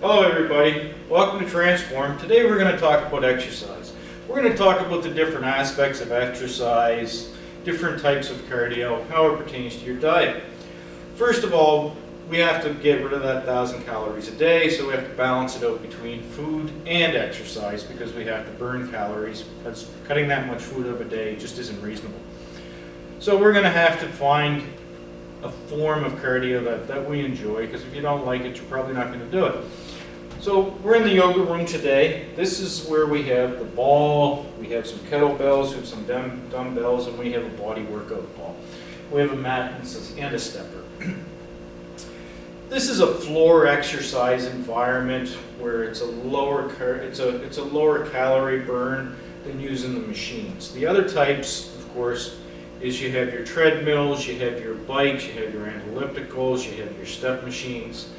Hello everybody, welcome to Transform. Today we're going to talk about exercise. We're going to talk about the different aspects of exercise, different types of cardio, how it pertains to your diet. First of all, we have to get rid of that 1,000 calories a day, so we have to balance it out between food and exercise because we have to burn calories, because cutting that much food of a day just isn't reasonable. So we're going to have to find a form of cardio that we enjoy, because if you don't like it, you're probably not going to do it. So we're in the yoga room today. This is where we have the ball, we have some kettlebells, we have some dumbbells, and we have a body workout ball. We have a mat and a stepper. This is a floor exercise environment where it's a lower calorie burn than using the machines. The other types, of course, is you have your treadmills, you have your bikes, you have your ellipticals, you have your step machines.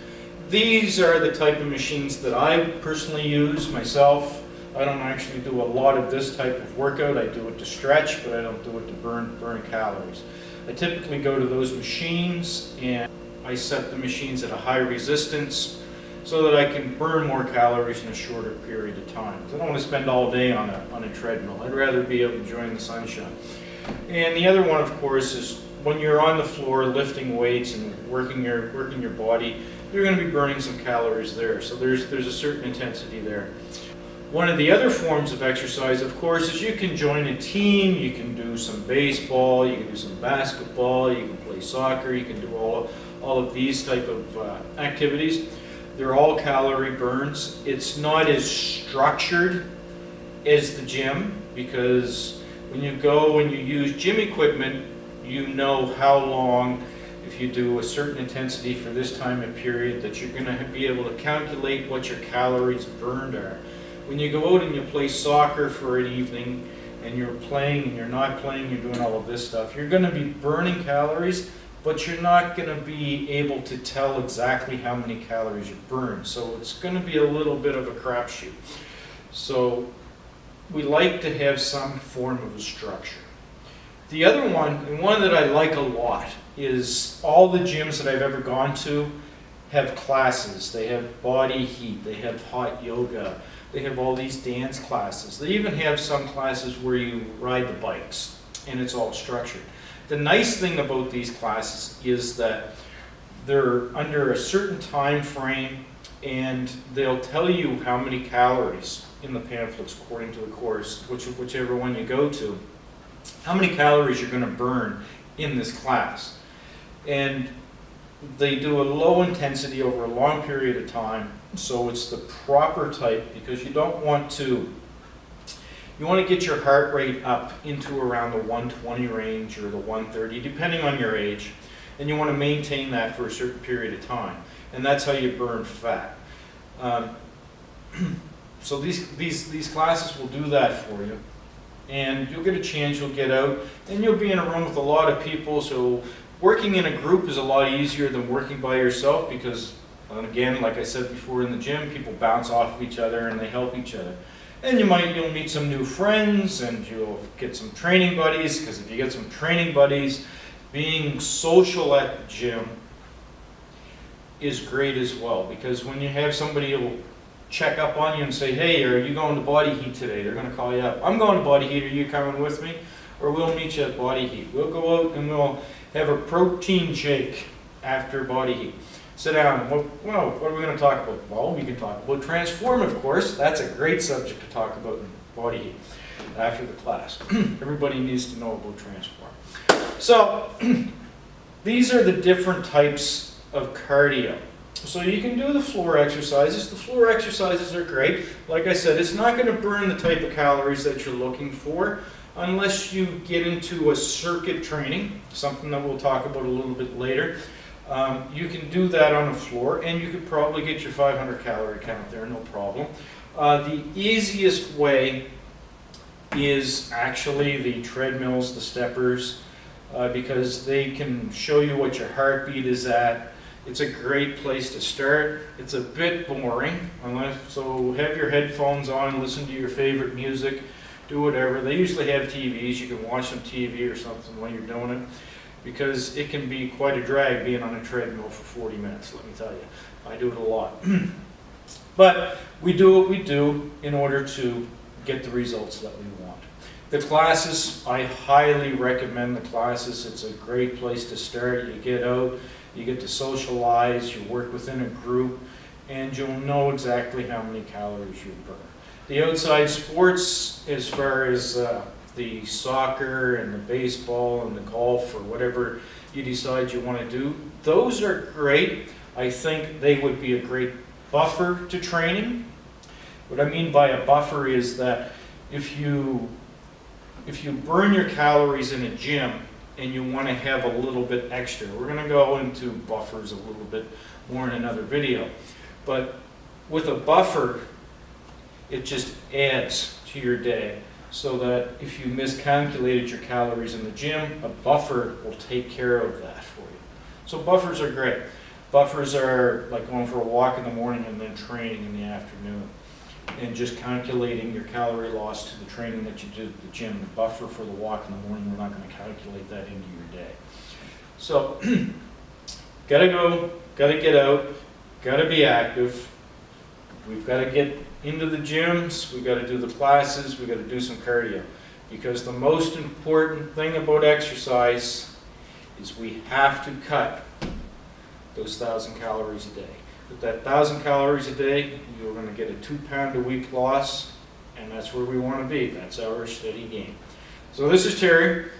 These are the type of machines that I personally use myself. I don't actually do a lot of this type of workout. I do it to stretch, but I don't do it to burn calories. I typically go to those machines and I set the machines at a high resistance so that I can burn more calories in a shorter period of time. I don't want to spend all day on a treadmill. I'd rather be out enjoying the sunshine. And the other one, of course, is when you're on the floor lifting weights and working your body, you're going to be burning some calories there. So there's a certain intensity there. One of the other forms of exercise, of course, is you can join a team. You can do some baseball, you can do some basketball, you can play soccer, you can do all of these type of activities. They're all calorie burns. It's not as structured as the gym, because when you go and you use gym equipment, you know how long, if you do a certain intensity for this time of period, that you're going to be able to calculate what your calories burned are. When you go out and you play soccer for an evening and you're playing and you're not playing, you're doing all of this stuff, you're going to be burning calories, but you're not going to be able to tell exactly how many calories you burned. So it's going to be a little bit of a crapshoot. So we like to have some form of a structure. The other one, and one that I like a lot, is all the gyms that I've ever gone to have classes. They have body heat, they have hot yoga, they have all these dance classes. They even have some classes where you ride the bikes, and it's all structured. The nice thing about these classes is that they're under a certain time frame, and they'll tell you how many calories in the pamphlets according to the course, whichever one you go to, how many calories you're going to burn in this class. And they do a low intensity over a long period of time, so it's the proper type, because you want to get your heart rate up into around the 120 range or the 130, depending on your age, and you want to maintain that for a certain period of time, and that's how you burn fat. So these classes will do that for you, and you'll get a chance, you'll get out, and you'll be in a room with a lot of people. So working in a group is a lot easier than working by yourself, because, again, like I said before, in the gym, people bounce off of each other and they help each other. And you'll meet some new friends, and you'll get some training buddies, because if you get some training buddies, being social at the gym is great as well, because when you have somebody who will check up on you and say, hey, are you going to Body Heat today? They're going to call you up. I'm going to Body Heat. Are you coming with me? Or we'll meet you at Body Heat. We'll go out and we'll have a protein shake after Body Heat. Sit down. Well, what are we going to talk about? Well, we can talk about Transform, of course. That's a great subject to talk about in Body Heat after the class. Everybody needs to know about Transform. So these are the different types of cardio. So you can do the floor exercises. The floor exercises are great. Like I said, it's not going to burn the type of calories that you're looking for unless you get into a circuit training, something that we'll talk about a little bit later. You can do that on the floor, and you could probably get your 500 calorie count there, no problem. The easiest way is actually the treadmills, the steppers, because they can show you what your heartbeat is at. It's a great place to start. It's a bit boring, so have your headphones on, listen to your favorite music, do whatever. They usually have TVs. You can watch some TV or something while you're doing it, because it can be quite a drag being on a treadmill for 40 minutes, let me tell you. I do it a lot. But we do what we do in order to get the results that we want. The classes, I highly recommend the classes. It's a great place to start. You get out, you get to socialize, you work within a group, and you'll know exactly how many calories you burn. The outside sports, as far as the soccer and the baseball and the golf or whatever you decide you want to do, those are great. I think they would be a great buffer to training. What I mean by a buffer is that if you burn your calories in a gym and you want to have a little bit extra, we're going to go into buffers a little bit more in another video, but with a buffer, it just adds to your day, so that if you miscalculated your calories in the gym, a buffer will take care of that for you. So buffers are great. Buffers are like going for a walk in the morning and then training in the afternoon, and just calculating your calorie loss to the training that you did at the gym. The buffer for the walk in the morning, we're not going to calculate that into your day. So, gotta go, gotta get out, gotta be active. We've got to get into the gyms, we've got to do the classes, we've got to do some cardio. Because the most important thing about exercise is we have to cut those 1,000 calories a day. With that 1,000 calories a day, you're going to get a 2-pound a week loss, and that's where we want to be. That's our steady gain. So this is Terry.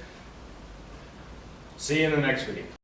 See you in the next video.